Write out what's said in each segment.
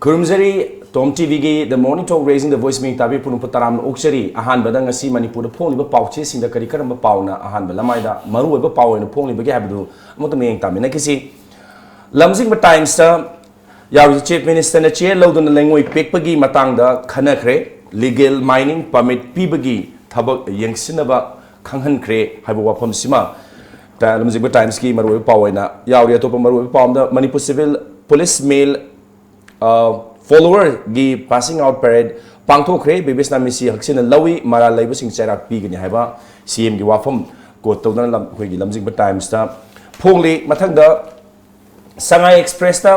Kurumzari Tom TV gi The Morning Talk Raising the Voice Ming tabi punung putaram oksari ahan badang ngasi Manipur phone liba pauche singda kari karamba pauna ahan bala maida maru ba paw na phone liba gi habdu amuta meng tami na kisi lamjing ba times ta yaw chief minister na chair lodun lengoi pekpagi matang da khanakre legal mining permit pibagi thabak yengsinaba khanghan kre haibu wafam sima ta lamjing ba times ki maru ba pawina yaw ri to maru ba pawm da Manipur civil police mail follower gi passing out parade pangthokre bebesna misi haksina lawi mara laiba sing charak pi gani haiba CM gi wafam ko tawdan lam khoi gi lamjing ba times ta phongli mathang da Sangai Express ta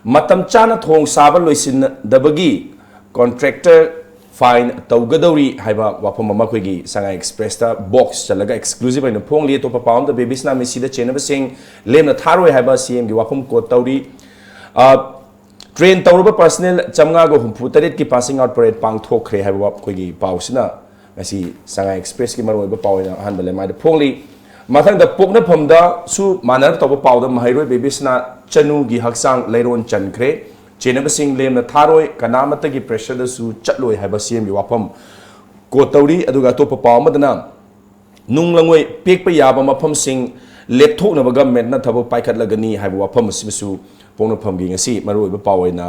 matam chana thong saba loisin dabagi contractor fine tawgadori haiba wafam ma khoi gi Sangai Express ta box chalaga exclusive in phongli to pa pound the bebesna misi da chenaba sing lemna tharoi haiba CM gi wafam ko tawri train tawruba personnel chamnga go humpu tarit ki passing out parade pang thokre haiba wap khoi pausina ngasi Sangai Express ki maroi ba pawina han bale mai phongli mathang da pokna phamda su manar toba pawda mahairoi bebisna chanu gi haksang leiron chankre chenaba sing lemna tharoi kanamata gi pressure da su chatloi haiba CM gi wapam ko tawri aduga topa pawmadana nunglangoi pekpa yaba mafam sing lepthokna ba government na thabo paikhat lagani haiba wapam sibisu pongna phamgi ngasi maroi ba pawaina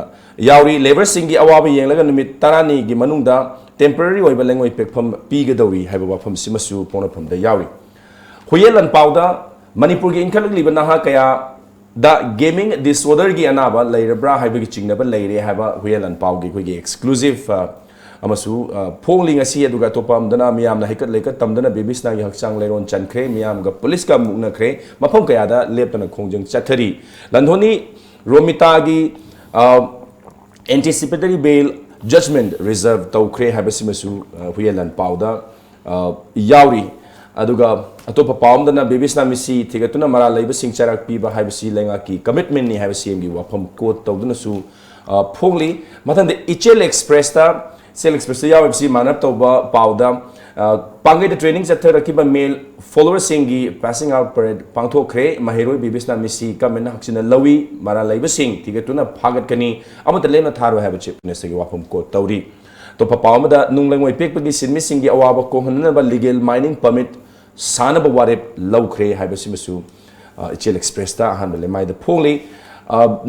yauri labor singi awabi yenglaga numit tarani gi manungda temporary oiba lengoi pekpham pigadawi haiba wafam simasu pongna phamda yauri huyelan pawda Manipur gi inkhalagli ba naha kaya da gaming disorder gi anaba leirabra haiba gi chingnaba leire haiba huyelan pawgi khoi exclusive amasu phongling asi aduga topam dana miyam na hikat lekat tamdana bebisna gi hakchang leiron chankre miyam ga police ka mukna kre mafam kaya da leptana khongjang chathari landhoni Romita gi anticipatory bail judgment reserve tawkre habasimasu huyelan pawda yauri aduga atopa pawmdana bebisna misi thigatuna mara leiba singcharak piba habasi lenga ki commitment ni habasi gi wafam code tawduna su phongli mathande ichel express ta sel express ya websi manap tawba pawda pangai the training chathar rakiba mail followers singi passing out parade pangthokre mahiroi bebisna misi kamen haksina lawi mara leiba sing thigatuna phagat kani amata lena tharo haba chief minister gi wafam code tawri to papawmada nunglangoi pekpagi sinmi singi awaba ko hanna legal mining permit sanaba warep lawkhre haibasimasu ichel express ta hanbale mai da phongli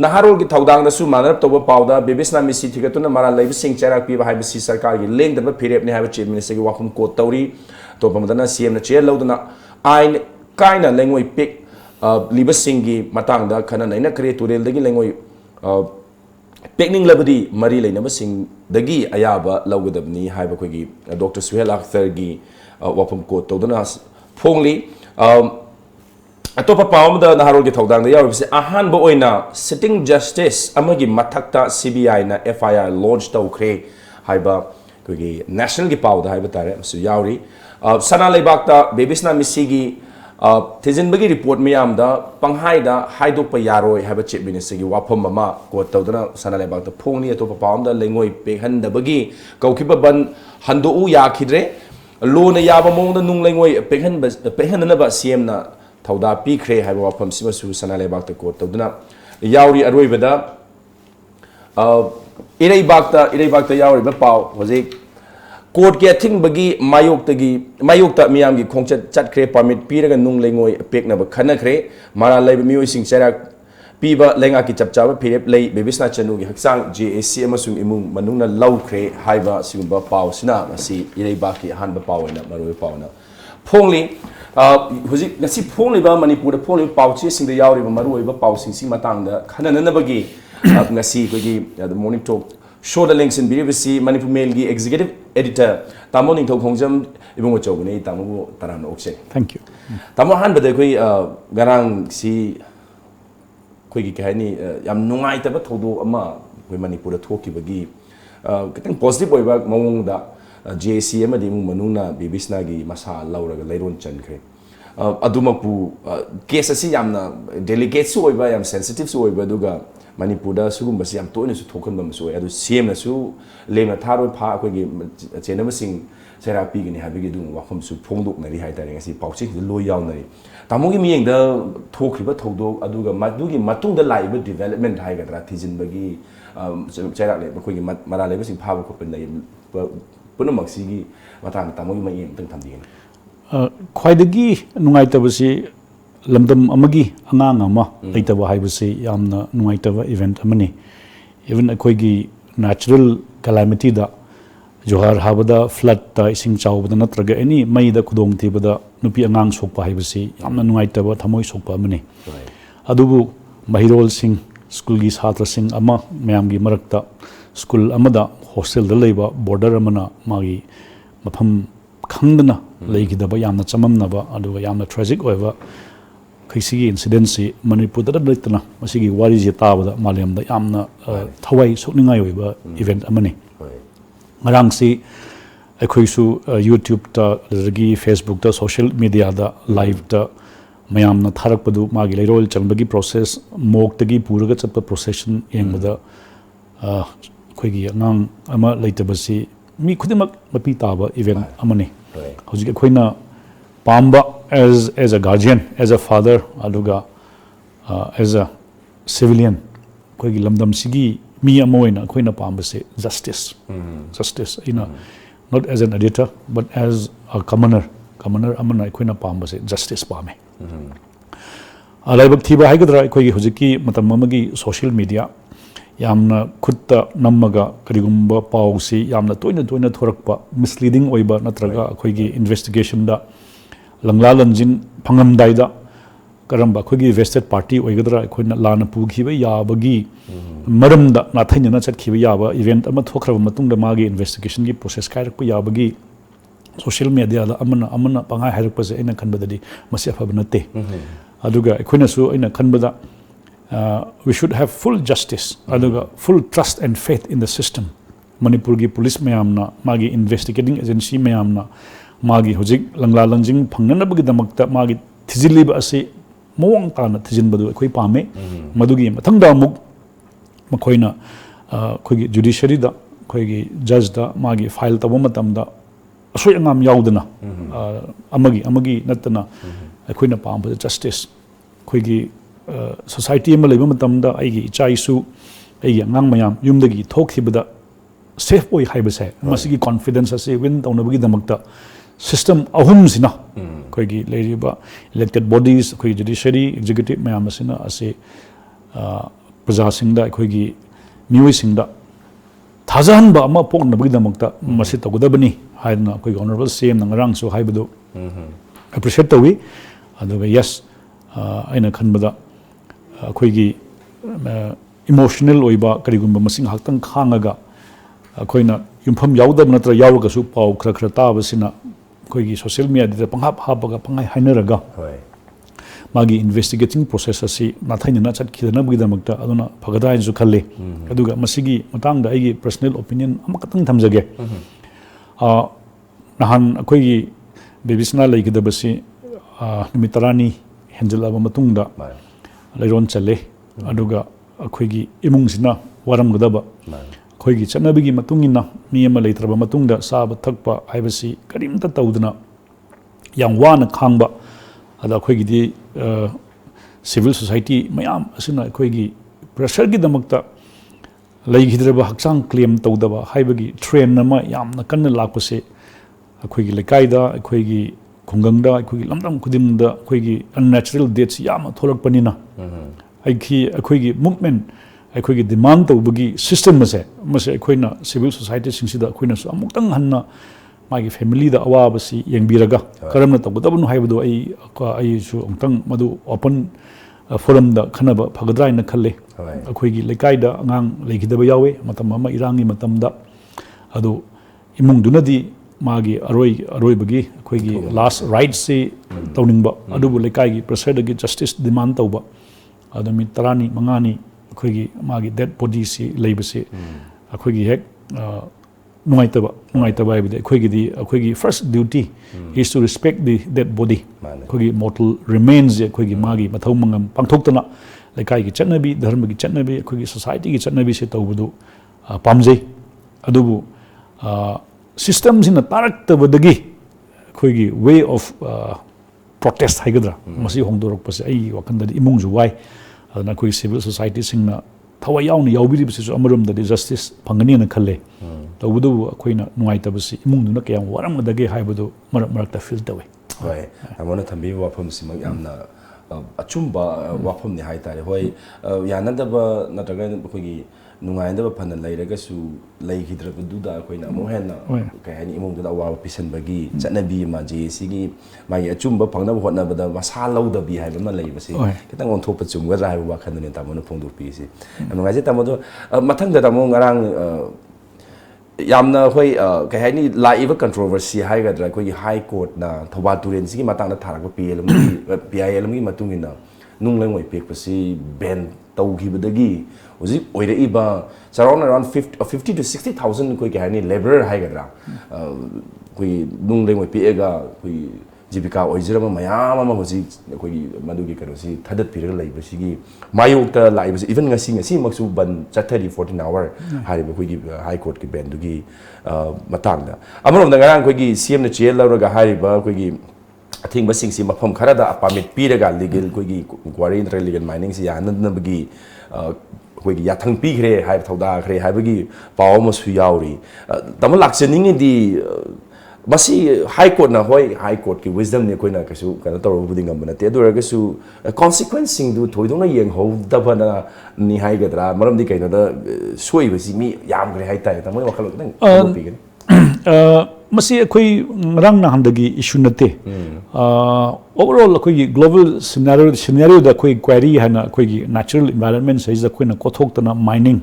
naharol gi thaudang da su manap toba pawda bebisna misi thigatuna mara leiba sing charak pi haibasi sarkar gi lengdaba phirep ne haiba chief minister gi wafam ko tawri to pamadana CM na chair lawduna ain kaina lengoi pek liba singi matang da khana naina kre turel dagi lengoi pekning labadi mari leinaba sing dagi ayaba lawgadabni haiba khogi Dr. Suhail Akhtar gi wafam ko tawdana phongli atopa pawmda naharol gi thaudang da yawbse ahan ba oina sitting justice amagi mathakta CBI na FIR lodge tawkhre haiba khogi national gi pawda haiba tare su yauri sana leibakta bebisna misigi thijinbagi report miyam da panghai da haidokpa yaroi haiba chief minister gi wafam mama ko tawdana sana leibakta phongni atopa pawmda lengoi pekhandabagi kaukiba ban hando u yakhidre lona yaba mongda nunglengoi pekhanaba CM na thauda pikre haiba wafam simasu sana leibakta ko tawdana yauri aroibada ireibakta yauri ba paw hojik court ke thing bagi mayokta miyam gi khongchat chatkre permit piraga nunglengoi peknaba khanakre mara leiba mioi sing charak piba lenga ki chapchaba phirep lei bebisna chanu gi haksang JAC amasung imung manungna lawkhre haiba sigumba paw sina masi ireibaki hanba pawena maroi pawna phongli hujik ngasi phongli ba Manipur phongli pawche singda yauri ba maroi ba paw sing matangda khananabagi ngasi kogi the morning talk show the links in BBC Manipur Mail gi executive editor tamo ning thong khongjam ibungo chawni tamo taran okse thank you tamo han bade koi garang si koi gi kahani yam nungai ta ba thodo ama koi Manipur thokibagi kitang positive oiba mawong da JAC amadi mung manuna bibisna gi masa lauraga leiron chankre adumapu case asi yamna delicate su oiba yam sensitive su oiba duga Manipur da sugumba si yam toina su thokan bam su adu CM na su lemna tharo pha ko gi chenama sing therapy gi ni habigi du wafam su phongdok nari hai tare ngasi pauchi lo yaw nari tamogi miyeng da thokriba thodo aduga madugi matung da laiba development hai gadra thijin bagi ꯆꯩꯔꯥꯛ ꯂꯩꯕ ꯑꯩꯈꯣꯏꯒꯤ ꯃꯔꯥ ꯂꯩꯕꯁꯤꯡ ꯐꯥꯕ ꯈꯣꯠꯄ ꯂꯩ ꯄꯨꯝꯅꯃꯛꯁꯤꯒꯤ ꯃꯇꯥꯡꯗ ꯇꯥꯃꯣꯒꯤ ꯃꯌꯦꯛ ꯑꯃꯇꯪ ꯊꯝꯕꯤꯒꯅꯤ ꯈ꯭ꯋꯥꯏꯗꯒꯤ ꯅꯨꯡꯉꯥꯏꯇꯕꯁꯤ ꯂꯝꯗꯝ ꯑꯃꯒꯤ ꯑꯉꯥꯡ ꯑꯃ ꯂꯩꯇꯕ ꯍꯥꯏꯕꯁꯤ ꯌꯥꯝꯅ ꯅꯨꯡꯉꯥꯏꯇꯕ ꯏꯚꯦꯟꯠ ꯑꯃꯅꯤ ꯏꯚꯟ ꯑꯩꯈꯣꯏꯒꯤ ꯅꯦꯆꯔꯦꯜ ꯀꯦꯂꯥꯃꯤꯇꯤꯗ ꯖꯣꯍꯥꯔ ꯍꯥꯕꯗ ꯐ꯭ꯂꯠꯇ ꯏꯁꯤꯡ ꯆꯥꯎꯕꯗ ꯅꯠꯇ꯭ꯔꯒ ꯑꯦꯅꯤ ꯃꯩꯗ ꯈꯨꯗꯣꯡꯊꯤꯕꯗ ꯅꯨꯄꯤ ꯑꯉꯥꯡ ꯁꯣꯛꯄ ꯍꯥꯏꯕꯁꯤ ꯌꯥꯝꯅ ꯅꯨꯡꯉꯥꯏꯇꯕ ꯊꯃꯣꯏ ꯁꯣꯛꯄ ꯑꯃꯅꯤ ꯑꯗꯨꯕꯨ ꯃꯍꯩꯔꯣꯜꯁꯤꯡ ꯁ꯭ꯀꯨꯜꯒꯤ ꯁꯥꯇ꯭ꯔꯁꯤꯡ ꯑꯃ ꯃꯌꯥꯝꯒꯤ ꯃꯔꯛꯇ ꯁ꯭ꯀꯨꯜ ꯑꯃꯗ ꯍꯣꯁꯇꯦꯜꯗ ꯂꯩꯕ ꯕꯣꯔꯗꯔ ꯑꯃꯅ ꯃꯥꯒꯤ ꯃꯐꯝ ꯈꯪꯗꯅ ꯂꯩꯈꯤꯗꯕ ꯌꯥꯝꯅ ꯆꯃꯝꯅꯕ ꯑꯗꯨꯒ ꯌꯥꯝꯅ ꯇ꯭ꯔꯦꯖꯤꯛ ꯑꯣꯏꯕ ꯁꯤꯒꯤ ꯏꯟꯁꯤꯗꯦꯟꯁꯤ ꯃꯅꯤꯄꯨꯔꯗ ꯂꯩꯇꯅ ꯃꯁꯤꯒꯤ ꯋꯥꯔꯤꯁꯤ ꯇꯥꯕꯗ ꯃꯥꯂꯦꯝꯗ ꯌꯥꯝꯅ ꯊꯋꯥꯏ ꯁꯣꯛꯅꯤꯡꯉꯥꯏ ꯑꯣꯏꯕ ꯏꯚꯦꯟꯠ ꯑꯃꯅꯤ ꯉꯔꯥꯡꯁꯤ ꯑꯩꯈꯣꯏꯁꯨ ꯌꯨꯇ꯭ꯌꯨꯕꯇ ꯑꯗꯨꯗꯒꯤ ꯐꯦꯁꯕꯨꯛꯇ ꯁꯣꯁꯤꯌꯦꯜ ꯃꯤꯗꯤꯌꯥꯗ ꯂꯥꯏꯚꯇ ꯃꯌꯥꯝꯅ ꯊꯥꯔꯛꯄꯗꯨ ꯃꯥꯒꯤ ꯂꯩꯔꯣꯜ ꯆꯟꯕꯒꯤ ꯄ꯭ꯔꯣꯁꯦꯁ ꯃꯣꯛꯇꯒꯤ ꯄꯨꯔꯒ ꯆꯠꯄ ꯄ꯭ꯔꯣꯁꯦꯁꯟ ꯌꯦꯡꯕꯗ ꯑꯩꯈꯣꯏꯒꯤ ꯑꯉꯥꯡ ꯑꯃ ꯂꯩꯇꯕꯁꯤ ꯃꯤ ꯈꯨꯗꯤꯡꯃꯛ ꯃꯄꯤ ꯇꯥꯕ ꯏꯚꯦꯟꯠ ꯑꯃꯅꯤ ꯍꯧꯖꯤꯛ ꯑꯩꯈꯣꯏꯅ ꯄꯥꯝꯕ as a guardian, as a father, aduga as a civilian, ꯑꯩꯈꯣꯏꯒꯤ ꯂꯝꯗꯝꯁꯤꯒꯤ ꯃꯤ ꯑꯃ ꯑꯣꯏꯅ ꯑꯩꯈꯣꯏꯅ ꯄꯥꯝꯕꯁꯦ justice. Justice. Not as an editor, but as a commoner ꯑꯃꯅ ꯑꯩꯈꯣꯏꯅ ꯄꯥꯝꯕꯁꯦ justice ꯄꯥꯝꯃꯦ. ꯂꯥꯏꯕꯛ ꯊꯤꯕ ꯍꯥꯏꯒꯗ꯭ꯔꯥ ꯑꯩꯈꯣꯏꯒꯤ ꯍꯧꯖꯤꯛꯀꯤ ꯃꯇꯝ ꯑꯃꯒꯤ ꯁꯣꯁꯤꯌꯦꯜ ꯃꯤꯗꯤꯌꯥ ꯌꯥꯝꯅ ꯈꯨꯠꯇ ꯅꯝꯃꯒ ꯀꯔꯤꯒꯨꯝꯕ ꯄꯥꯎꯁꯤ ꯌꯥꯝꯅ ꯇꯣꯏꯅ ꯊꯣꯔꯛꯄ ꯃꯤꯁꯂꯤꯗꯤꯡ ꯑꯣꯏꯕ ꯅꯠꯇ꯭ꯔꯒ ꯑꯩꯈꯣꯏꯒꯤ ꯏꯟꯚꯦꯁꯇꯤꯒꯦꯁꯟꯗ ꯂꯪꯂꯥ ꯂꯪꯖꯤꯟ ꯐꯪꯉꯝꯗꯥꯏꯗ ꯀꯔꯝꯕ ꯑꯩꯈꯣꯏꯒꯤ ꯚꯦꯁꯇꯦꯠ ꯄꯥꯔꯇꯤ ꯑꯣꯏꯒꯗ꯭ꯔꯥ ꯑꯩꯈꯣꯏꯅ ꯂꯥꯟꯅ ꯄꯨꯈꯤꯕ ꯌꯥꯕꯒꯤ ꯃꯔꯝꯗ ꯅꯥꯊꯩꯅꯅ ꯆꯠꯈꯤꯕ ꯌꯥꯕ ꯏꯚꯦꯟꯠ ꯑꯃ ꯊꯣꯛꯈ꯭ꯔꯕ ꯃꯇꯨꯡꯗ ꯃꯥꯒꯤ ꯏꯟꯚꯦꯁꯇꯤꯒꯦꯁꯟꯒꯤ ꯄ꯭ꯔꯣꯁꯦꯁ ꯀꯥꯏꯔꯛꯄ ꯌꯥꯕꯒꯤ ꯁꯣꯁꯤꯌꯦꯜ ꯃꯤꯗꯤꯌꯥꯗ ꯑꯃꯅ ꯄꯪꯍꯥꯏ ꯍꯥꯏꯔꯛꯄꯁꯦ ꯑꯩꯅ ꯈꯟꯕꯗꯗꯤ ꯃꯁꯤ ꯑꯐꯕ ꯅꯠꯇꯦ ꯑꯗꯨꯒ ꯑꯩꯈꯣꯏꯅꯁꯨ ꯑꯩꯅ ꯈꯟꯕꯗ we should have full justice aduga full trust and faith in the system manipurgi police mayamna magi investigating agency mayamna magi hojik langla langjing phangnanabagi damakta magi thijiliba ase mawang tana thijinbadu akhoi pame madugi mathangda amuk makoina khoigi judiciary da khoigi judge da magi file tabo matamda asoi angam yaudana amagi natana akhoi na pamba justice khoigi society ama leiba matamda aigi icha isu aigi angang mayam yumdagi thokkhibada safe boy haibase masigi confidence ase win tawnabagi damakta system ahum sina koigi leiriba elected bodies koi judiciary executive mayam asina ase praja singda koigi mioi singda thajanba ama poknabagi damakta masi tawgadabani haidna koi honorable cm nangrang su haibadu appreciate tawi aduga yes aina khanbada ꯑꯩꯈꯣꯏꯒꯤ emotional ꯑꯣꯏꯕ ꯀꯔꯤꯒꯨꯝꯕ ꯃꯁꯤꯡ ꯉꯥꯛꯇꯪ ꯈꯥꯡꯉꯒ ꯑꯩꯈꯣꯏꯅ ꯌꯨꯝꯐꯝ ꯌꯥꯎꯗꯕ ꯅꯠꯇ꯭ꯔꯒ ꯌꯥꯎꯔꯒꯁꯨ ꯄꯥꯎ ꯈꯔ ꯇꯥꯕꯁꯤꯅ ꯑꯩꯈꯣꯏꯒꯤ ꯁꯣꯁꯤꯌꯦꯜ ꯃꯤꯗꯤꯌꯥꯗ ꯍꯥꯞꯄꯒ ꯄꯪꯍꯥꯏ ꯍꯥꯏꯅꯔꯒ ꯃꯥꯒꯤ ꯏꯟꯚꯦꯁꯇꯤꯒꯦꯇꯤꯡ ꯄ꯭ꯔꯣꯁꯦꯁ ꯑꯁꯤ ꯅꯥꯊꯩꯅꯅ ꯆꯠꯈꯤꯗꯅꯕꯒꯤꯗꯃꯛꯇ ꯑꯗꯨꯅ ꯐꯒꯗ꯭ꯔꯥ ꯍꯥꯏꯅꯁꯨ ꯈꯜꯂꯤ ꯑꯗꯨꯒ ꯃꯁꯤꯒꯤ ꯃꯇꯥꯡꯗ ꯑꯩꯒꯤ ꯄꯔꯁꯣꯅꯦꯜ ꯑꯣꯄꯤꯅꯤꯌꯟ ꯑꯃꯈꯛꯇꯪ ꯊꯝꯖꯒꯦ ꯅꯍꯥꯟ ꯑꯩꯈꯣꯏꯒꯤ ꯕꯦꯕꯤꯁꯅꯥ ꯂꯩꯒꯗꯕꯁꯤ ꯅꯨꯃꯤꯠ 10ꯅꯤ ꯍꯦꯟꯖꯜꯂꯕ ꯃꯇꯨꯡꯗ ꯂꯩꯔꯣꯟ ꯆꯜꯂꯦ ꯑꯗꯨꯒ ꯑꯩꯈꯣꯏꯒꯤ ꯏꯃꯨꯡꯁꯤꯅ ꯋꯥꯔꯝꯒꯗꯕ ꯑꯩꯈꯣꯏꯒꯤ ꯆꯠꯅꯕꯤꯒꯤ ꯃꯇꯨꯡ ꯏꯟꯅ ꯃꯤ ꯑꯃ ꯂꯩꯇ꯭ꯔꯕ ꯃꯇꯨꯡꯗ ꯆꯥꯕ ꯊꯛꯄ ꯍꯥꯏꯕꯁꯤ ꯀꯔꯤꯝꯇ ꯇꯧꯗꯅ ꯌꯥꯝ ꯋꯥꯅ ꯈꯥꯡꯕ ꯑꯗ ꯑꯩꯈꯣꯏꯒꯤꯗꯤ ꯁꯤꯚꯤꯜ ꯁꯣꯁꯥꯏꯇꯤ ꯃꯌꯥꯝ ꯑꯁꯤꯅ ꯑꯩꯈꯣꯏꯒꯤ ꯄ꯭ꯔꯦꯁꯔꯒꯤꯗꯃꯛꯇ ꯂꯩꯈꯤꯗ꯭ꯔꯕ ꯍꯛꯆꯥꯡ ꯀ꯭ꯂꯦꯝ ꯇꯧꯗꯕ ꯍꯥꯏꯕꯒꯤ ꯇ꯭ꯔꯦꯟ ꯑꯃ ꯌꯥꯝꯅ ꯀꯟꯅ ꯂꯥꯛꯄꯁꯦ ꯑꯩꯈꯣꯏꯒꯤ ꯂꯩꯀꯥꯏꯗ ꯑꯩꯈꯣꯏꯒꯤ ꯈꯨꯡꯒꯪꯗ ꯑꯩꯈꯣꯏꯒꯤ ꯂꯝꯗꯝ ꯈꯨꯗꯤꯡꯗ ꯑꯩꯈꯣꯏꯒꯤ ꯑꯟꯅꯦꯆꯔꯦꯜ ꯗꯦꯠꯁꯤ ꯌꯥꯝꯅ ꯊꯣꯛꯂꯛꯄꯅꯤꯅ ꯑꯩꯈꯣꯏꯒꯤ ꯃꯨꯚꯃꯦꯟ ꯑꯩꯈꯣꯏꯒꯤ ꯗꯤꯃꯥꯟ ꯇꯧꯕꯒꯤ ꯁꯤꯁꯇꯦꯝ ꯑꯁꯦ ꯃꯁꯤ ꯑꯩꯈꯣꯏꯅ ꯁꯤꯚꯤꯜ ꯁꯣꯁꯥꯏꯇꯤꯁꯤꯡꯁꯤꯗ ꯑꯩꯈꯣꯏꯅꯁꯨ ꯑꯃꯨꯛꯇꯪ ꯍꯟꯅ ꯃꯥꯒꯤ ꯐꯦꯃꯤꯂꯤꯗ ꯑꯋꯥꯕꯁꯤ ꯌꯦꯡꯕꯤꯔꯒ ꯀꯔꯝꯅ ꯇꯧꯒꯗꯕꯅꯣ ꯍꯥꯏꯕꯗꯨ ꯑꯩꯁꯨ ꯑꯃꯨꯛꯇꯪ ꯃꯗꯨ ꯑꯣꯄꯟ ꯐꯣꯔꯝꯗ ꯈꯟꯅꯕ ꯐꯒꯗ꯭ꯔꯥ ꯍꯥꯏꯅ ꯈꯜꯂꯤ ꯑꯩꯈꯣꯏꯒꯤ ꯂꯩꯀꯥꯏꯗ ꯑꯉꯥꯡ ꯂꯩꯈꯤꯗꯕ ꯌꯥꯎꯋꯤ ꯃꯇꯝ ꯑꯃ ꯏꯔꯥꯡꯒꯤ ꯃꯇꯝꯗ ꯑꯗꯨ ꯏꯃꯨꯡꯗꯨꯅꯗꯤ ꯃꯥꯒꯤ ꯑꯔꯣꯏꯕꯒꯤ ꯑꯩꯈꯣꯏꯒꯤ ꯂꯥꯁ ꯔꯥꯏꯠꯁꯤ ꯇꯧꯅꯤꯡꯕ ꯑꯗꯨꯕꯨ ꯂꯩꯀꯥꯏꯒꯤ ꯄ꯭ꯔꯦꯁꯔꯗꯒꯤ ꯖꯁꯇꯤꯁ ꯗꯤꯃꯥꯟ ꯇꯧꯕ ꯑꯗꯨ ꯅꯨꯃꯤꯠ 10ꯅꯤ 5ꯅꯤ ꯑꯩꯈꯣꯏꯒꯤ ꯃꯥꯒꯤ ꯗꯦꯠ ꯕꯣꯗꯤꯁꯤ ꯂꯩꯕꯁꯤ ꯑꯩꯈꯣꯏꯒꯤ ꯍꯦꯛ ꯅꯨꯡꯉꯥꯏꯇꯕ ꯍꯥꯏꯕꯗꯤ ꯑꯩꯈꯣꯏꯒꯤ first duty is to respect the dead body ꯑꯩꯈꯣꯏꯒꯤ mortal remains ꯑꯩꯈꯣꯏꯒꯤ ꯃꯥꯒꯤ ꯃꯊꯧ ꯃꯉꯝ ꯄꯥꯡꯊꯣꯛꯇꯅ ꯂꯩꯀꯥꯏꯒꯤ ꯆꯠꯅꯕꯤ ꯙꯔꯃꯒꯤ ꯆꯠꯅꯕꯤ ꯑꯩꯈꯣꯏꯒꯤ ꯁꯣꯁꯥꯏꯇꯤꯒꯤ ꯆꯠꯅꯕꯤꯁꯤ ꯇꯧꯕꯗꯨ ꯄꯥꯝꯖꯩ ꯑꯗꯨꯕꯨ ꯁꯤꯁꯇꯦꯝꯁꯤꯅ ꯇꯥꯔꯛꯇꯕꯗꯒꯤ ꯑꯩꯈꯣꯏꯒꯤ ꯋꯦ ꯑꯣꯐ ꯄ꯭ꯔꯣꯇꯦꯁ ꯍꯥꯏꯒꯗ꯭ꯔꯥ ꯃꯁꯤ ꯍꯣꯡꯗꯣꯔꯛꯄꯁꯦ ꯑꯩꯒꯤ ꯋꯥꯈꯜꯗꯗꯤ ꯏꯃꯨꯡꯁꯨ ꯋꯥꯏ ꯑꯗꯨꯅ ꯑꯩꯈꯣꯏꯒꯤ civil ꯁꯣꯁꯥꯏꯇꯤꯁꯤꯡꯅ thawai yauna yaubiribasisu amaramdadi justice phangani na khalle tawbudu akoina nungaitabasi imungduna kayam waramgadage haibadu marakta feel tawe hoi amona thambi wafam simak yamna achumba wafam ni haitare hoi yanadaba nataga kogi nungaindaba phana leiragasu leighidrabaduda koina amo henna kahani imungduna awa pisanbagi chanabi ma JC gi magi achumba phangnaba hotnabada masa laudabi haiba ma leibasi kitang onthopa chumga ra haiba wakhanne tamona phongdopi si nungaje tamodo mathangda tamo ngarang yamna hoi kahani laiva controversy haigadra koi high court na thoba turen sigi matangna tharakba PILM gi matungina nunglengoi pekpasi ban tawghibadagi uji oiraiba around 50 to 60,000 koi kahani laborer haigadra koi nunglengoi pega koi jibika oijrama mayam ama hoji koi madugi kanosi thadat piraga laibasigi mayokta laibasi even ngasi maksu ban chathari 14 hour hariba koi high court ki ben dugi matangda amarom da ngarang koi CM na jail lauraga hariba koi athing basing si mafam kharada permit piraga legal koi quarry legal mining si yanadnabagi koi yathang pigre haib thoda khre haibagi paw masu yauri tamal lakchening di masi high court na hoi high court ki wisdom ne koina kasu kana tor buding amna te dora kasu consequence sing du thoidong na yeng ho da bana ni hai gadra maram di kaina da soi basi mi yam gre hai tai ta moi wakal dang topic ni masi koi rang na handagi issue nate overall koi global scenario da koi query hana koi natural environment size da koi na kothok ta na mining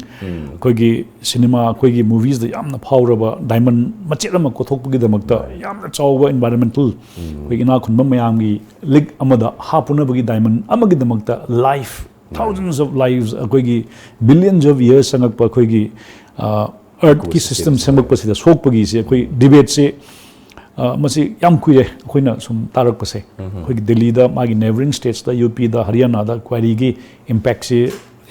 koi cinema koi movies da yamna phawraba diamond machirama kothok gi damakta yamna chawba environmental koi ina khunba mayam gi lig amada hapuna bagi diamond amagi damakta life thousands of lives koi billions of years sangakpa koi earth ki system semak pasida sok pagi se koi debate se masi yam kuire koina sum tarak pase koi Delhi da magi neighboring states da UP da Haryana da query gi impact se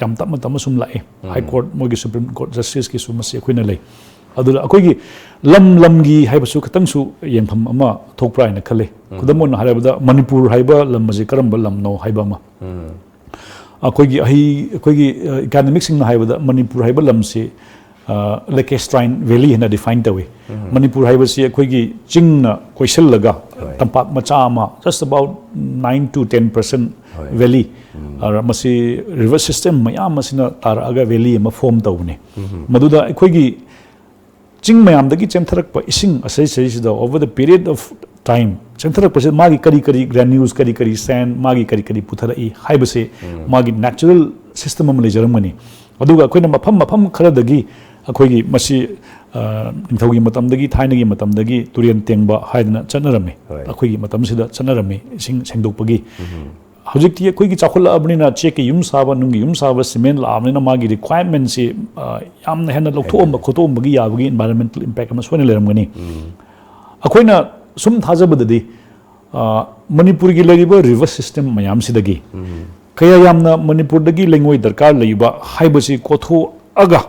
yam tam sum lae high court mogi supreme court justice ki sum se koina lei adula akoi gi lam gi haibasu khatang su yentham ama thokpra ina khale kudamon harabada Manipur haiba lam maji karamba lam no haiba ma akoi gi economic sing haibada Manipur haiba lam se like Shrine Valley hena define tawe Manipur haibasi akhoi ching na koisal laga tampak macha ma just about 9 to 10% valley masi river system mayam masina taraga valley ma form tawne maduda akhoi ching mayam dagi chemtharak pa ising asai sida over the period of time chemtharak pa magi kari granules kari sand magi kari puthara i haibase magi natural system am lejaramani aduga akhoi na mafam kharadagi akhoi masi ningthaugi matamdagi thainagi matamdagi turian tengba haidna chanarami akhoi matamsida chanarami sing sengdokpagi hojikti akhoi chakhula abnina cheki yum saba nungi yum saba cement la amnina magi requirement si yamna hena lokthomba khotombagi yabagi environmental impact ama sone leramgani akhoina sum thajabadadi Manipur gi leriba river system mayam sidagi kaya yamna Manipur dagi lengoi darkar leiba haibasi kotho aga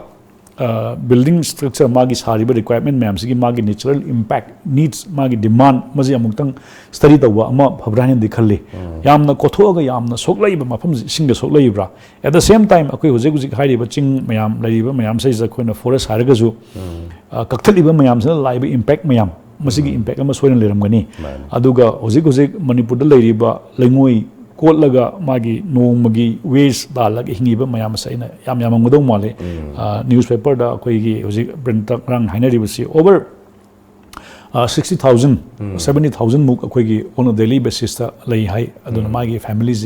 building structure magi sariba requirement mayam sigi magi natural impact needs magi demand maji amuktang study tawa ama phabrani dikhalle yamna kothoga yamna soklaiba mafam singa soklaibra at the same time akoi hojik hairiba ching mayam laiba mayam sai ja khoina forest haragazu kakthaliba mayam sa laiba impact mayam masigi impact ama soina leramgani aduga hojik Manipur da lairiba lengoi kotlaga magi nomagi waste dalaga hingiba mayam saina yam ngodong male newspaper da koi gi hoji print rang hainaribasi over 60,000 70,000 muk koi gi on a daily basis ta lei hai aduna magi families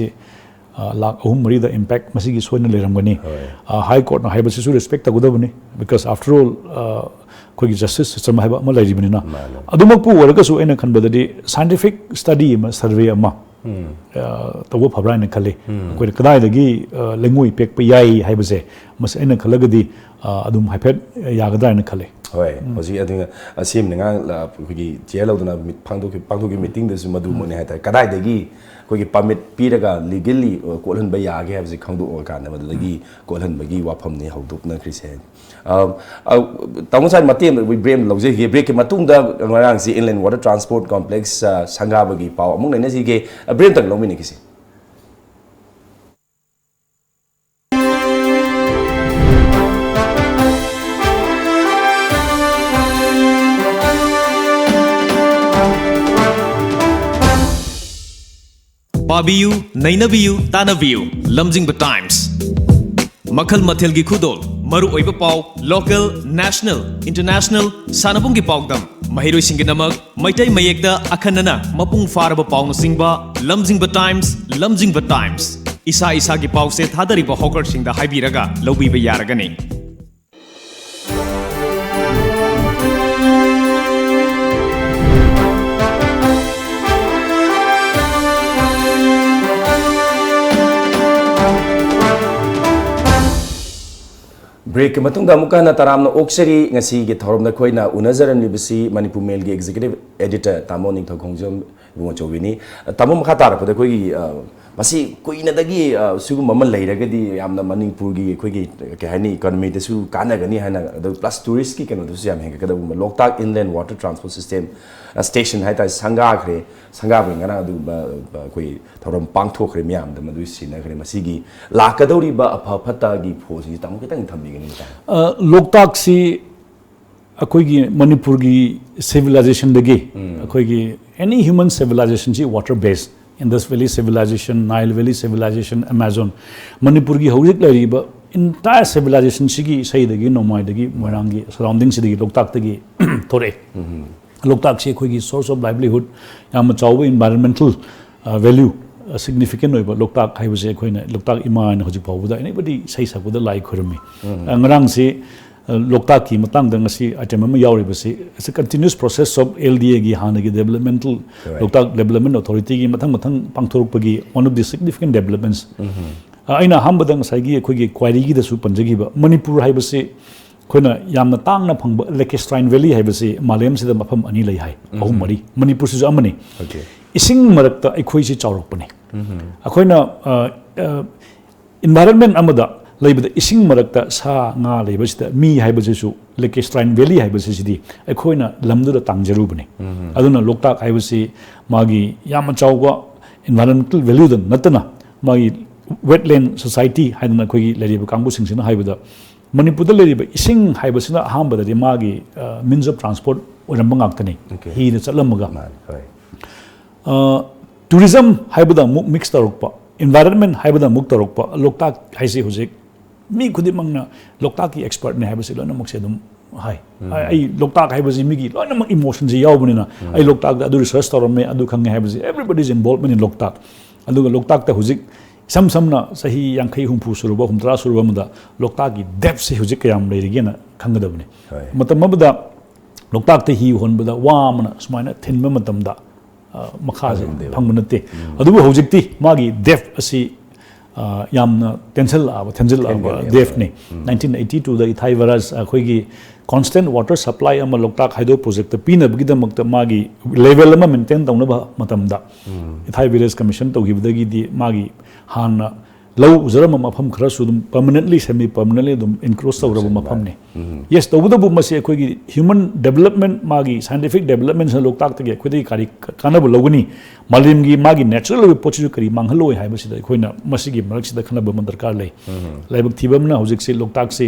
lakh ahum mari da impact masigi soina leramgani high court na haibasi su respect tagudabani because after all koi gi justice system haiba ma lairibani na adumakpu waraga su ena khanbadadi scientific study ma survey ama tawo phabrana khale koi kadai dagi lengoi pek pa yai haibase mas ena khalagadi adum haipet yagadra na khale hoi hoji adinga asim ninga koi jail oduna pangdoki meeting da su madu mone haita kadai dagi koi permit piraga legally kolhan ba yage habse khangdu kan madagi kolhan bagi wafam ni hauduk na krise tamusai matem we brem logje he break ke matungda ngarang si inland water transport complex sanga bagi paw amung nei si ke brem tak lomini kisi पाबियु नैनबियु तानबियु लमजिंगबा times मखल मथेल की खुदोल मरु ओइबा पाव लोकल नेशनल इंटरनेशनल सानबुंगी पावदम महिरोई सिंगी नमक मैतै मयेक्ता अखनना मपुंग फारबा पावना सिंगबा लमजिंगबा टाइम्स इसा इसा की पाव से थादरिबा हॉकर सिंगदा हाइबिरगा लौबिबा यारगनी ब्रेक के मतुंगा मुका ना तरामना ओक्सरी ngasi ge thorom na khoina unazaran libasi manipur mail ge executive editor tamo ning thongjongjom bungo chowini tamo makha tar pa khoi masi koina dagi sugu mamal leiragadi yamna manipur gi khoi gi ke hani economy de su kana gani hana plus tourist ki keno su yam heng ka da loktak inland water transport system station hai ta sanga khre sanga bi ngana du khoi thorom pang thok khre myam da madu sina khre masi gi lakadori ba apha phata gi phosi tamo kitang thambi gi loktak si akoi gi manipur gi civilization dagi akoi gi any human civilization ji water based Indus Valley civilization, Nile Valley civilization, Amazon manipur gi hojik lariba entire civilization sigi sai dagi nomai dagi morangi surroundings dagi loktak dagi thore loktak si khoi gi source of livelihood yam chawba environmental value significant oiba loktak hai base khoi na loktak ima na hojik pawda anybody sai sakuda lai khurmi ngarang si loktak ki matang dang si item ma yauri base it's a continuous process of LDA gi hana gi developmental loktak development authority gi mathang pangthoruk pagi one of the significant developments aina hambadang sai gi khoi gi query gi da su panjagi ba manipur hai base khoina yamna tangna phangba Lakestrine Valley hai base malem sida mafam ani lai hai ahum mari manipur su amani ising marakta aikhoi si chawrok pane akhoina environment amada leibada ising marakta sa nga leibasida mi haibasisu Lakestrine Valley haibasidi akhoina lamduda tangjaru bane aduna loktak haibasi magi yama chawba environmental value da natana magi wetland society haidana khoi leriba kangbu singsina haibada manipur da leriba ising haibasina ahambada di magi means of transport oramba ngaktani hi na chalamaga tourism haibada mix tarokpa environment haibada muk tarokpa loktak haisi hojik mi khudimangna loktak ki expert ne haibasi lona mukse dum hai ai loktak haibasi mi gi lona mak emotion ji yawbunina ai loktak da adu research tarome adu khange haibasi everybody is involved in loktak adu loktak ta hojik samna sahi yankhai humpu suruba humtra suruba mada loktak ki depth se hojik kayam leirigena khangadabne matam mabda loktak te hi honbada wamna sumaina thinba matam da makhaje phangbanate adu hojikti magi depth asi yamna tensile aba depth ne 1982 da ithai varas khoi gi constant water supply ama loktak hydro project pina bigidamakta magi level ama maintain tawna ba matamda ithai village commission tawgibdagi di magi hanna low uzarama mafam khara su dum permanently semi permanently dum encroach tawraba mafam ne yes tawbudabu masi khoi gi human development magi scientific development sa loktak tagi khoi dai kari kanabu logani malim gi magi natural pochu kari manghaloi hai basi da khoi na masi gi marak sida khana ba darkar lai laibak thibamna hojik se loktak se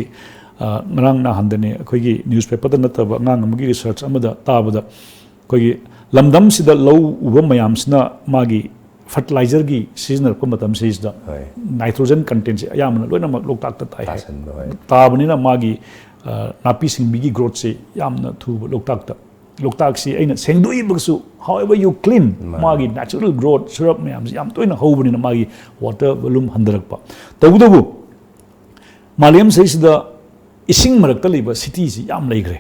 ngrang na handane khoi gi newspaper da nataba ngang amgi research amada tabada khoi gi lamdam sida low uba mayam sna magi fertilizer gi seasonal ko matam seis da nitrogen content se ayamna loina mak loktak ta tai tabani na magi napi singbi gi growth se yamna thu loktak ta loktak si aina sengdui buksu however you clean magi natural growth syrup mayam yam toina hobani na magi water volume handarakpa tabudabu malem seis da ising marakta liba city si yam leigre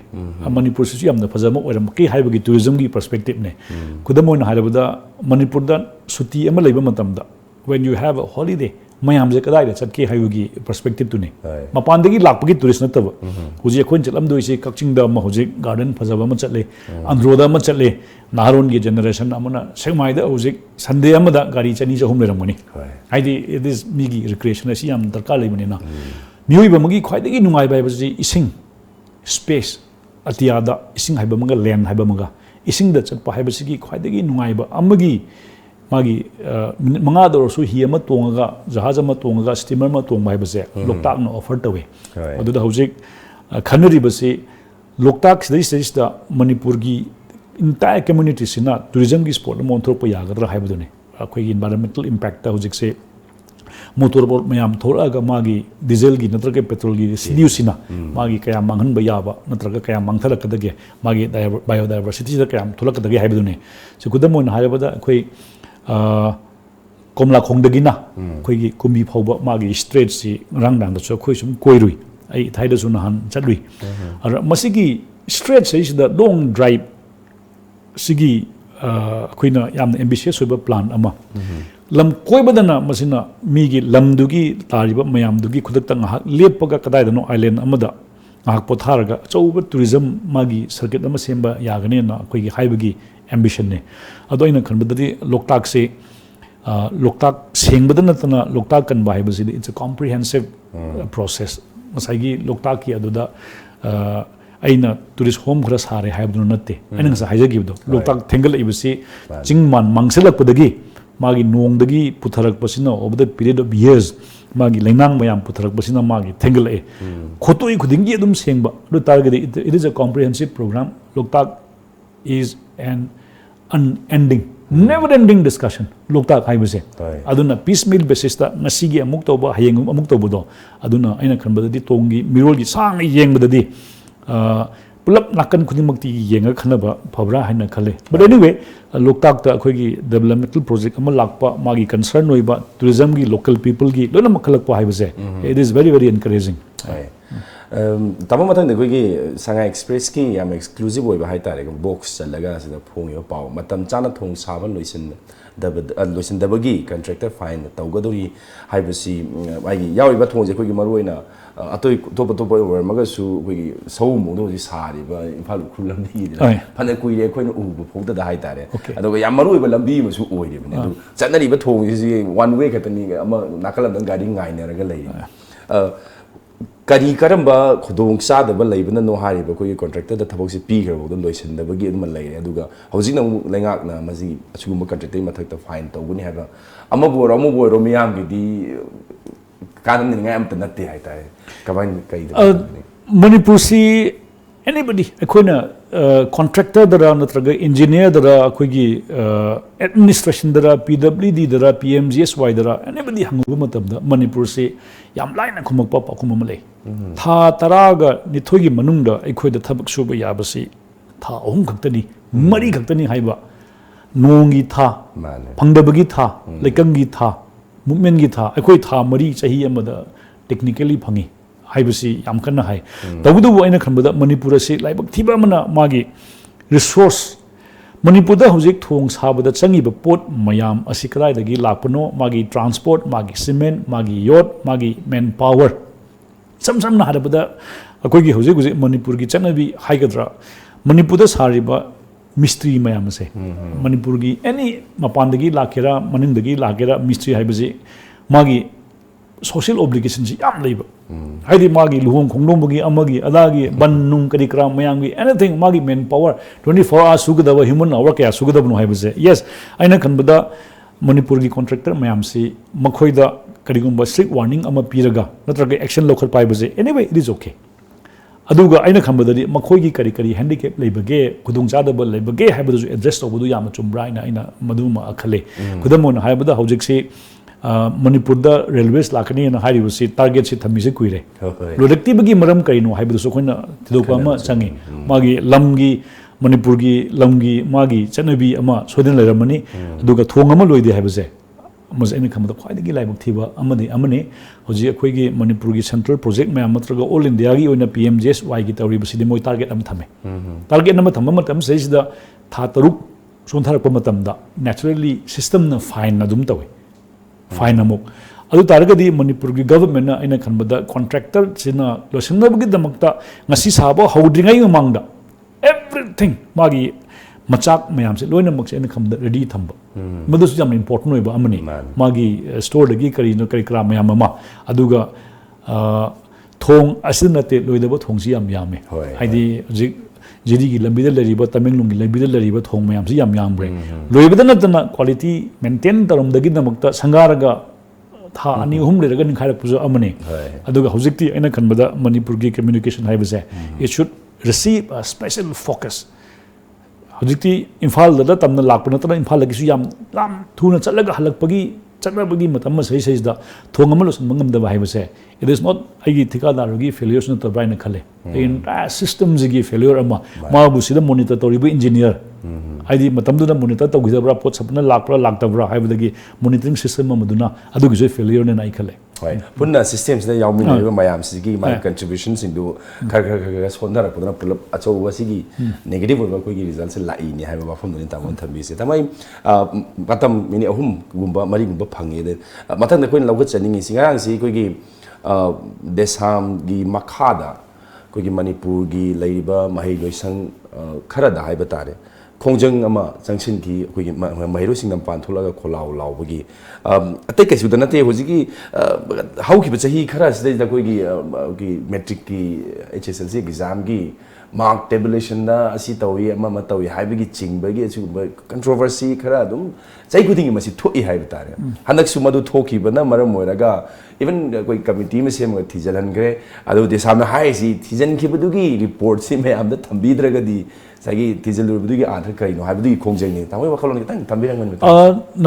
manipur su yam na phajama oram ki haibagi tourism gi perspective ne kudamon haibada manipur da suti ama leiba matamda when you have a holiday mayam je kadai da chatki haibagi perspective tu ne mapandagi lakpagi tourist na taba huji khon chalam do isi kakching da ma huji garden phajaba ma chatle androda ma chatle naharon gi generation amana semai da huji sunday amada gari chani jahum leramani haidi it is migi recreation asi yam darkar leibani na miyoiba magi khwaidagi nungai bai basi ising space atiada ising haiba manga land haiba manga ising da chatpa haiba sigi khwaidagi nungai ba amagi magi manga dor su hi ama tonga jahaz ama tonga steamer ma tong bai base loktak no offer tawe adu da hojik khanari basi loktak sidai da manipur gi entire community sina tourism gi sport mon thropa yagadra haiba dune अखोई environmental impact हजिकसे motor boat मैम थोड़ा मागी diesel की नत्रगे petrol की सीडीयूसिना मागी कया मांगहन याबा नत्रगा कया मांगथलकदगे मागी बायोडाइवर्सिटी दा कया थोलकदगे हाइबदुने से खुदम ओइन हाइबदा अखोई कोमला खोंगदगिना अखोई कुमी फाउबा मागी स्ट्रेट सी रंगदांदसु अखोई सुम कोइरुई आई थाइदसु नहान चलुई अर मसिगी स्ट्रेट से लॉन्ग ड्राइव सिगी अखोइना याम एम्बिशियस होइबा प्लान अमा lump कोइबदना मसिना मीगी लमदुगी तारिबा मयामदुगी खुदक्ता ngahak leppaga kadaidano island amada ngahak potharaga chauba tourism magi circuit ama semba yagane na koigi haibagi ambition ne ado ina khanbadadi loktak se loktak sengbadana tana loktak kan ba haibasi it's a comprehensive process masagi loktak ki aduda aina tourist home khara sare haibadu natte aina ngasa haijagibdo loktak thengal ibasi chingman mangselakpadagi मागी नोंगदगी पुथरकपसिना over the period of years मागी लेनांग मयाम पुथरकपसिना मागी थेंगलए खोतोई खुदिंगी अदुम सेंगबा दु target it is a comprehensive program Loktak is an unending never ending discussion Loktak हाइबसे अदुना पीस मिल बेसिस ता नसीगी अमुक तोबा हयेंग अमुक तोबदो अदुना आइना खनबददी तोंगी मिरोलगी सांग येंगबददी पुलप नाकन खुदिमक्ति येंगा खनबा फबरा हाइना खले बट एनीवे लोकताक ता अखोगी डेवलपमेंटल प्रोजेक्ट अमा लाकपा मागी कंसर्न होइबा टूरिज्म की लोकल पीपल की लोना मखलकपा हाइबसे it is very very encouraging तब मथंग अखोगी संगा एक्सप्रेस की याम एक्सक्लूसिव होइबा हाइतारे बॉक्स चलगा सिदा फोंगियो पाव मतम चाना थोंग साबन लोइसन दबगी कंट्रैक्टर फाइन तौगदोरी हाइबसी आइगी याविबा थोंजे अखोगी मरुइना अतोई टोप टोप ओरमगसु अखोगी सौ मोदोजी सारिबा इम्फाल उखुल लंबी फने कुइरे अखोइना उबो फोगदा हाइतारे अदोगा याम मरुइबा लंबी मसु ओइरेबने अदु चनरिबा थोंजी वन वे खतनी अमा नाकलम गाड़ी गाइनरगा लई करी करम्बा खुदोंग चादबा लेबना नो हारिबा कोई कॉन्ट्रैक्टर दा थबक से पीखरबो दम लोइसनदबगी अदुम लेरे अदुगा हौजिक नमु लेंगाकना मजी अचुगुम कॉन्ट्रैक्टर मथकता फाइन तौगुनी हाबा अमबो मियाम गिदी कारण निंगा अमत नते हाइताय कबाइन कई मणिपुर सी एनीबडी अखोइना कॉन्ट्रैक्टर दरा नत्रगा इंजीनियर दरा अखोगी एडमिनिस्ट्रेशन दरा पीडब्ल्यूडी दरा पीएमजीएसवाई दरा एनीबडी हंगुबा मतबदा मणिपुर से याम लाइना खुमकपा पाखुम अमले था तरागा निथोगी मनुंगदा अखोइदा थबक सुबा याबसी था अहुम खक्तनी मरी खक्तनी हाइबा नोंगी था फंगदबगी था लेकंगी था मूवमेंट की था अखोई था मरी चाही अमदा टेक्निकली फंगी हाइबसी याम कन्ना हाय तबुदुबु आइना खनबदा मणिपुर से लाइबक थिबा मना मागी रिसोर्स मणिपुर दा हुजिक थोंग साबदा चंगिबा पोट मयाम असि कदाइदगी लापनो मागी ट्रांसपोर्ट मागी सीमेंट मागी योट मागी मैन पावर समसमना हादबदा अखोगी हुजिक हुजिक मणिपुर की चनबी हाइगद्रा मणिपुर दा सारिबा मिस्त्री मयाम से मणिपुर की एनी मपानदगी लाकेरा मनिंदगी लाकेरा मिस्त्री हाइबसी मागी सोशल ऑब्लिगेशन से याम लेबा हाइदि मागी लुहोंग खोंगलोंबगी अमगी अदागी बन्नुंग करी क्राम मयांगी एनीथिंग मागी मैन पावर 24 आवर्स सुगदबा ह्यूमन आवर क्या सुगदबनो हाइबसे यस आइना खनबदा मणिपुर की कॉन्ट्रैक्टर मयाम से मखोइदा करिगुंबा स्ट्रिक्ट वार्निंग अमा पीरगा नत्रगा एक्शन लौखल पाइबसे एनीवे इट इज ओके अदुगा आइना खनबददी मखोइगी करी करी हैंडिकैप लेबगे खुदुंग चादबा लेबगे हाइबदु एड्रेस तौबदु याम चुम्ब्रा आइना मदुमा अखले खुदमोन हाइबदा हौजिकसे मणिपुर रेलवेस लाखनी हाइबसी टारगेट से थमीसे कुइरे प्रोडक्टिविटी मरम करिनो हाइबदुसो खोइना थिदोपा मा चंगी मागी लमगी मणिपुर की लमगी मागी चनबी अमा सोदन लेरमनी अदुगा थोंग अमा लोइदे हाइबसे मजे इन खमदा ख्वाइदगी लाइबक थिबा अमने होजि अखोइगी मणिपुर की सेंट्रल प्रोजेक्ट मयाम मत्रगा ऑल इंडिया की ओइना पीएमजीएसवाई की तौरिबसिदि मोइ टारगेट अम थमे टारगेट नम थम मतम सेसिदा था तरुक सोंथारप मतमदा नेचुरली सिस्टम न फाइन अदुम तवे फाइन अमुक अदु तारगदी मणिपुर की गवर्नमेंट अइना खनबदा कॉन्ट्रैक्टर सिना लोसनबगी दमकता ngasi साबो हौद्रिंगाई मांगदा एवरीथिंग मागी मचाक मयाम से लोइना मक्से अइना खमदा रेडी थंबा मदुसु जाम इंपोर्टेंट होइबा अमनी मागी स्टोर दगी करिनो करि क्रा मयाम अमा अदुगा थोंग असिनते लोइदबो थोंगसी याम यामे हाइदि जिक जिरी की लंबी लरीबा तमिंगलोंग की लंबी लरीबा थोंग मयाम से याम यामब्रे लोइबदा नतना क्वालिटी मेंटेन तरमदगी दमकता संगारगा था अनि अहुम लेरगा निखारक पुजो अमने अदुगा हौजिकती अइना खनबदा मणिपुर की कम्युनिकेशन हाइबसे it should receive a special focus हजिकती इम्फाल दा तमना लाप नतना इम्फाल लगी याम लाम थूना चलगा हलकपगी चलबगी मतम सही सही दा थोंग अमल सन मंगम दा भाई बसे इट इज नॉट आइगी ठिकादारगी फेलियर्स न तो ब्राइन खले इन सिस्टम जिगी फेलियर अमा माबु सिदा मॉनिटर तोरिबो इंजीनियर आइदी मतम दुना मॉनिटर तो गिजबरा पोट सपना लाकरा लाक्तबरा हाइबदगी मॉनिटरिंग सिस्टम अमदुना अदुगिजो फेलियर ने नाइ खले Right. Punna systems na yaumi na mayam sigi my contributions into khar sondar pudana pull up acho wasigi negative ba koi gi results lai ni hai ba phom ni tamon thambi se tamai patam mini ahum gumba mari gumba phange de mathang da koi lawga chaning singarang si koi gi desam gi makhada koi gi manipur gi leiba mahai loisang khara da hai ba tare khongjang ama jangsin ki koi gi mahai ro singnam pan tholaga kholau law bagi atai kai su da nate hojigi how ki bachahi khara sida da koi gi metric ki HSLC exam gi mark tabulation da asi tawi ama tawi haibagi chingbagi asu controversy khara dum chai kuding ma si thoi hai batare hanak su madu thoki bana maram moiraga even koi committee me sem thijalan gre adu de samna hai si thijan ki budugi report si me am da thambi dragadi sagi tijal budugi aadhar kai no hai budugi khongjang ni tamoi wakhalon ki tang thambirang man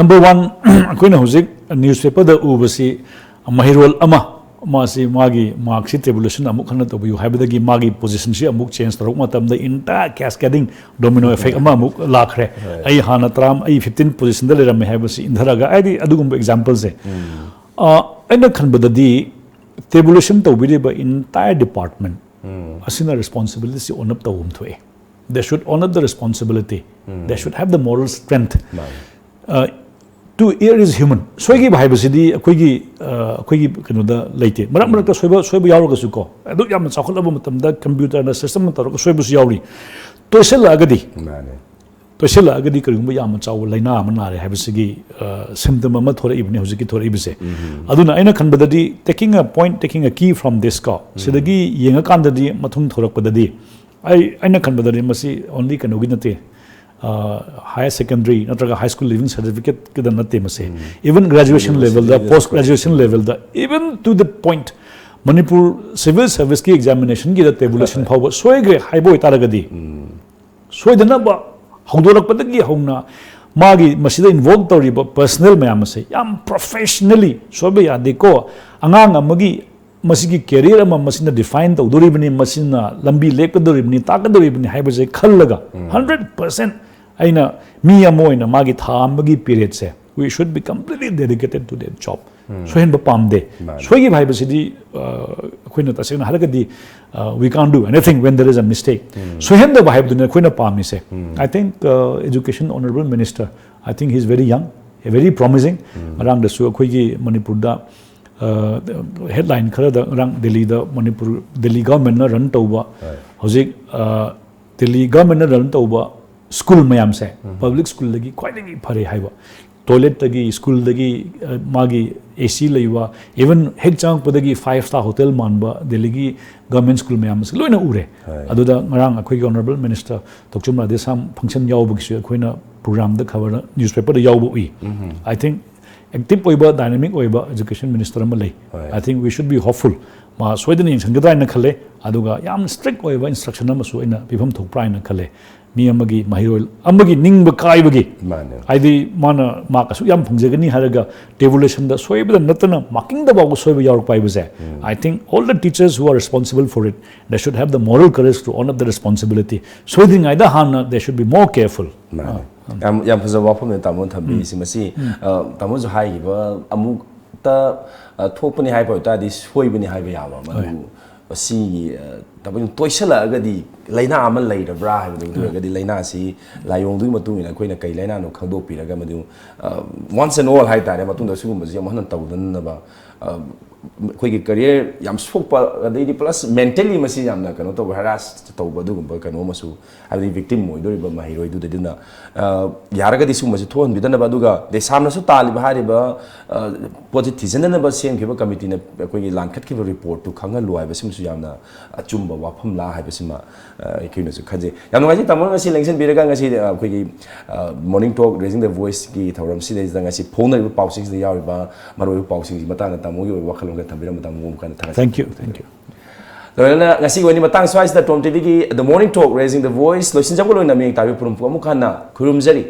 number 1 koina hojik newspaper da ubasi mahirol ama masi magi mark si tabulation amuk khana to bu haibadagi magi position si amuk change torok matam da entire cascading domino effect ama amuk lakhre ai hana tram ai 15 position da leram haibasi indharaga ai adugum examples e aina khanbadadi tabulation to bi entire department asina responsibility si on up to thoi they should honor the responsibility they should have the moral strength to err is human soigi bhai basidi akhoi gi kanu da leite marak marak soiba yauraga su ko adu yam chakhulaba matam da computer na system ta soiba su yauri toisel agadi toisel agadi karigumba yam chaw laina amana re habisigi symptom ama thora ibne hojiki thora ibise aduna aina khanbadadi taking a key from this ko sidagi yenga kandadi mathum thorakpadadi aina khanbadadi masi only kanogi nate higher secondary natraga high school living certificate kida nate mase even graduation level da post graduation level da even to the point manipur civil service ki examination ki da tabulation phawa soigre haibo itaragadi soidana ba haudorak padagi hauna magi masida involve tori ba personal mayam se yam professionally sobe yade ko angang amagi masigi career ama masina define tawdoribani masina lambi lekadoribani takadoribani haibase khallaga 100% aina mi amoina magi thambagi period se we should be completely dedicated to their job so hen ba pamde so gi bhai basidi khoina tasena halagadi we can't do anything when there is a mistake so hen da bhai duna khoina pami se I think education honorable minister I think he is very young very promising arang da su khoi gi manipur da headline khara da rang Delhi da manipur Delhi government na run tauba hojik Delhi government na run tauba school mayam se public school lagi quite phare haiba toilet tagi school lagi magi AC leiwa even hek chang padagi 5-star hotel manba Delhi gi government school mayam se loina ure aduda ngarang akhoi honorable minister tokchum ra desam function yawbu gi akhoi na program da cover newspaper da yawbu I think active oiba dynamic oiba education minister ma lei I think we should be hopeful ma soidani sangada na khale aduga yam strict oiba instruction ma su ina bifam thokpra ina khale mi amagi mahirol amagi ningba kaibagi aidi mana ma kasu yam phungjagani haraga tabulation da soiba natana marking da bagu soiba yaur paiba I think all the teachers who are responsible for it they should have the moral courage to honor the responsibility soiding aida hana they should be more careful yam phasa wafam ne tamon thambi simasi tamon jo hai ba amuk ta thopani hai ba ta di soibani hai ba yawa madu asi tabon toisala agadi laina amal leirabra haibadu agadi laina si layong du matung ina koina kai laina no khangdo piraga madu once and all hai tare matung da sugum ji amhan tawdan na ba khoi gi career yam sokpa adai plus mentally masi yamna kano to harass tawba du gumba kano masu abi victim moi dori ba mai roi du dedina yaraga di sum masi thon bidana ba duga de samna su tali ba hari ba positive na ba sem khiba committee na khoi gi lankhat ki report tu khanga luai ba sim su yamna achumba wafam la hai ba sima ikina su khanje yam ngai tamon ngasi election biraga ngasi khoi gi morning talk raising the voice ki thoram si de ngasi phone na pau sing de yawi ba maroi pau sing mata na tamu gi wakhalong ka thabira mata mu kan thank you loina ngasi wani matang swais da tom tv ki the morning talk raising the voice loisin jabul loina mi tabi purum pu amuk hanna khurumjari